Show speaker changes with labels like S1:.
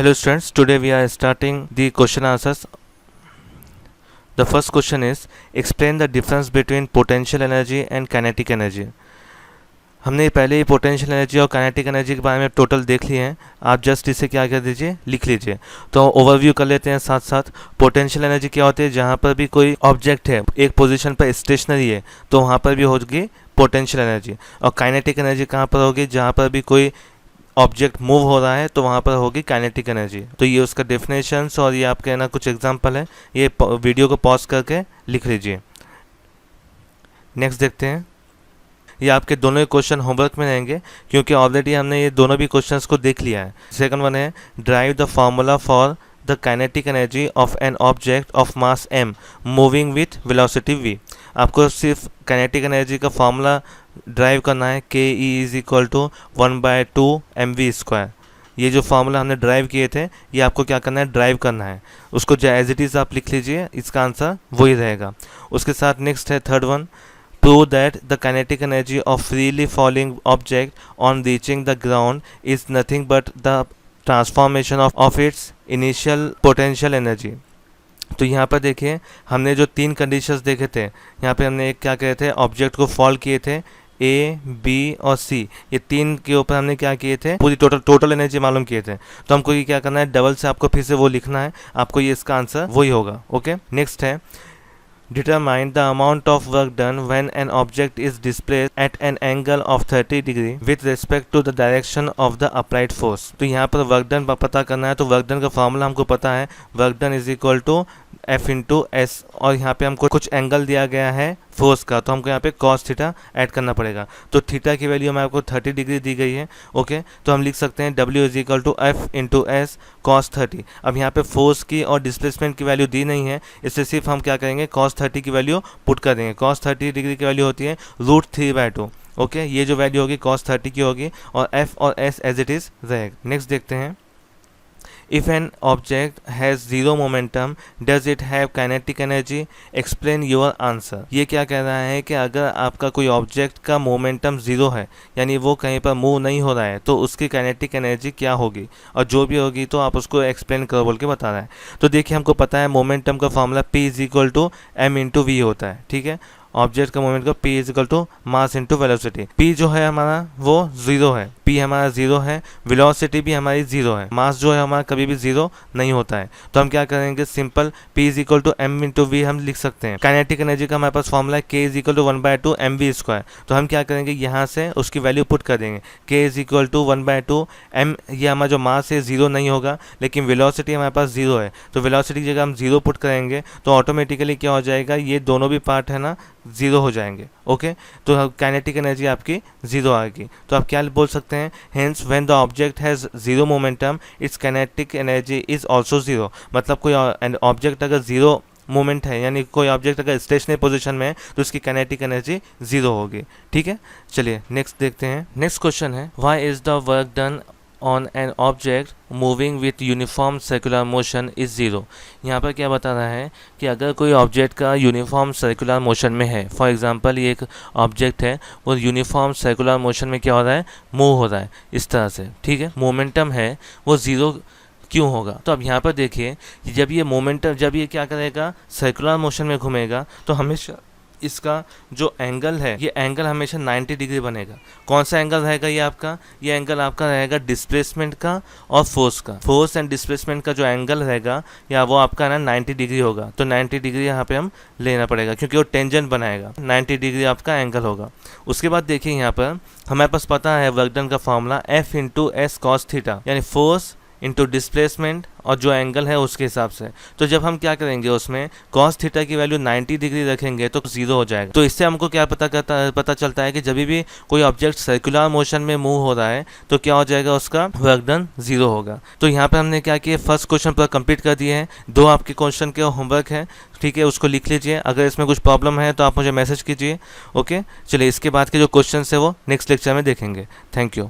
S1: Hello students, today we are starting the question answers. The first question is explain the difference between potential energy and kinetic energy. हमने पहले ही potential energy और kinetic energy के बारे में total देख लिए हैं. आप जस्ट इसे क्या कर दीजिए, लिख लीजिए. तो ओवरव्यू कर लेते हैं साथ साथ. पोटेंशियल एनर्जी क्या होती है, जहाँ पर भी कोई ऑब्जेक्ट है एक पोजीशन पर स्टेशनरी है तो वहाँ पर भी होगी पोटेंशियल एनर्जी. और काइनेटिक एनर्जी कहाँ पर होगी, जहाँ पर भी कोई ऑब्जेक्ट मूव हो रहा है तो वहाँ पर होगी काइनेटिक एनर्जी. तो ये उसका डेफिनेशंस और ये आपके ना कुछ एग्जांपल है. ये वीडियो को पॉज करके लिख लीजिए. नेक्स्ट देखते हैं. ये आपके दोनों ही क्वेश्चन होमवर्क में रहेंगे क्योंकि ऑलरेडी हमने ये दोनों भी क्वेश्चंस को देख लिया है. सेकंड वन है drive the formula for the kinetic energy of an object of mass m moving with velocity v. आपको सिर्फ काइनेटिक एनर्जी का फार्मूला ड्राइव करना है. के E is equal to 1/2 mv². ये जो फार्मूला हमने ड्राइव किए थे ये आपको क्या करना है, ड्राइव करना है. उसको जो एज इट इज़ आप लिख लीजिए, इसका आंसर वही रहेगा. उसके साथ नेक्स्ट है third one, prove that the kinetic energy of freely falling object on reaching the ground is nothing but the transformation of its initial potential energy. तो यहाँ पर देखिए हमने जो तीन कंडीशंस देखे थे, यहाँ पे हमने एक क्या कहे थे, ऑब्जेक्ट को फॉल किए थे ए, बी और सी. ये तीन के ऊपर हमने क्या किए थे, पूरी टोटल एनर्जी मालूम किए थे. तो हमको ये क्या करना है, डबल से आपको फिर से वो लिखना है. आपको ये इसका आंसर वही होगा. ओके. नेक्स्ट है determine the amount of work done when an object is displaced at an angle of 30 degree with respect to the direction of the applied force. तो यहाँ पर वर्क डन पता करना है. तो वर्क डन का formula हमको पता है, work done is equal to F into S. और यहाँ पे हमको कुछ एंगल दिया गया है फोर्स का, तो हमको यहाँ पे कॉस थीटा ऐड करना पड़ेगा. तो थीटा की वैल्यू हमें आपको 30 डिग्री दी गई है. ओके. तो हम लिख सकते हैं W is equal to F into S cos 30. अब यहाँ पे फोर्स की और डिस्प्लेसमेंट की वैल्यू दी नहीं है, इससे सिर्फ हम क्या करेंगे, कॉस 30 की वैल्यू पुट कर देंगे. कॉस 30 डिग्री की वैल्यू होती है √3/2. ओके. ये जो वैल्यू होगी कॉस 30 की होगी और F और S एज इट इज़ रहेगा. नेक्स्ट देखते हैं. If an object has zero momentum, does it have kinetic energy? Explain your answer. ये क्या कह रहा है कि अगर आपका कोई ऑब्जेक्ट का मोमेंटम ज़ीरो है, यानी वो कहीं पर मूव नहीं हो रहा है, तो उसकी काइनेटिक एनर्जी क्या होगी, और जो भी होगी तो आप उसको एक्सप्लेन करो बोल के बता रहा है. तो देखिए हमको पता है मोमेंटम का formula P is equal to m into V होता है. ठीक है. ऑब्जेक्ट का मोमेंट का P is equal to mass into velocity. P जो है हमारा वो ज़ीरो है, P हमारा ज़ीरो है, वेलोसिटी भी हमारी ज़ीरो है, मास जो है हमारा कभी भी ज़ीरो नहीं होता है. तो हम क्या करेंगे, simple P is equal to m into V हम लिख सकते हैं. काइनेटिक एनर्जी का हमारे पास फॉर्मूला है K is equal to 1/2 mv². तो हम क्या करेंगे, यहाँ से उसकी वैल्यू पुट कर देंगे. K is equal to 1/2 m. ये हमारा जो मास है ज़ीरो नहीं होगा, लेकिन वेलोसिटी हमारे पास ज़ीरो है. तो वेलोसिटी की जगह हम ज़ीरो पुट करेंगे तो ऑटोमेटिकली क्या हो जाएगा, ये दोनों भी पार्ट है ना ज़ीरो हो जाएंगे. ओके. तो काइनेटिक एनर्जी आपकी ज़ीरो आएगी. तो आप क्या बोल सकते हैं, hence when the object has zero momentum it's kinetic energy is also zero. मतलब कोई ऑब्जेक्ट अगर ज़ीरो मोमेंट है, यानी कोई ऑब्जेक्ट अगर स्टेशनरी पोजीशन में है तो उसकी काइनेटिक एनर्जी ज़ीरो होगी. ठीक है. चलिए नेक्स्ट देखते हैं. नेक्स्ट क्वेश्चन है why is the work done on an object moving with uniform circular motion is zero. यहाँ पर क्या बता रहा है कि अगर कोई ऑब्जेक्ट का यूनिफॉर्म सर्कुलर मोशन में है, फॉर एग्जांपल ये एक ऑब्जेक्ट है वो यूनिफॉर्म सर्कुलर मोशन में क्या हो रहा है, मूव हो रहा है इस तरह से. ठीक है. मोमेंटम है वो ज़ीरो क्यों होगा. तो अब यहाँ पर देखिए जब ये मोमेंटम, जब ये क्या करेगा, सर्कुलर मोशन में घूमेगा तो हमेशा इसका जो एंगल है, ये एंगल हमेशा 90 डिग्री बनेगा. कौन सा एंगल रहेगा ये आपका, ये एंगल आपका रहेगा डिस्प्लेसमेंट का और फोर्स का. फोर्स एंड डिस्प्लेसमेंट का जो एंगल रहेगा या वो आपका ना 90 डिग्री होगा. तो 90 डिग्री यहाँ पे हम लेना पड़ेगा क्योंकि वो टेंजेंट बनाएगा. 90 डिग्री आपका एंगल होगा. उसके बाद देखिए यहाँ पर हमारे पास पता है वर्क डन का formula F into S cos theta, यानी फोर्स इंटू डिस्प्लेसमेंट और जो एंगल है उसके हिसाब से. तो जब हम क्या करेंगे उसमें कॉस थीटा की वैल्यू 90 डिग्री रखेंगे तो ज़ीरो हो जाएगा. तो इससे हमको क्या पता चलता है कि जब भी कोई ऑब्जेक्ट सर्कुलर मोशन में मूव हो रहा है तो क्या हो जाएगा, उसका वर्क डन ज़ीरो होगा. तो यहाँ पे हमने क्या किया, फर्स्ट क्वेश्चन पूरा कंप्लीट कर दिए हैं. दो आपके क्वेश्चन के होमवर्क है. ठीक है. उसको लिख लीजिए. अगर इसमें कुछ प्रॉब्लम है तो आप मुझे मैसेज कीजिए. ओके. चलिए इसके बाद के जो क्वेश्चन है वो नेक्स्ट लेक्चर में देखेंगे. Thank you.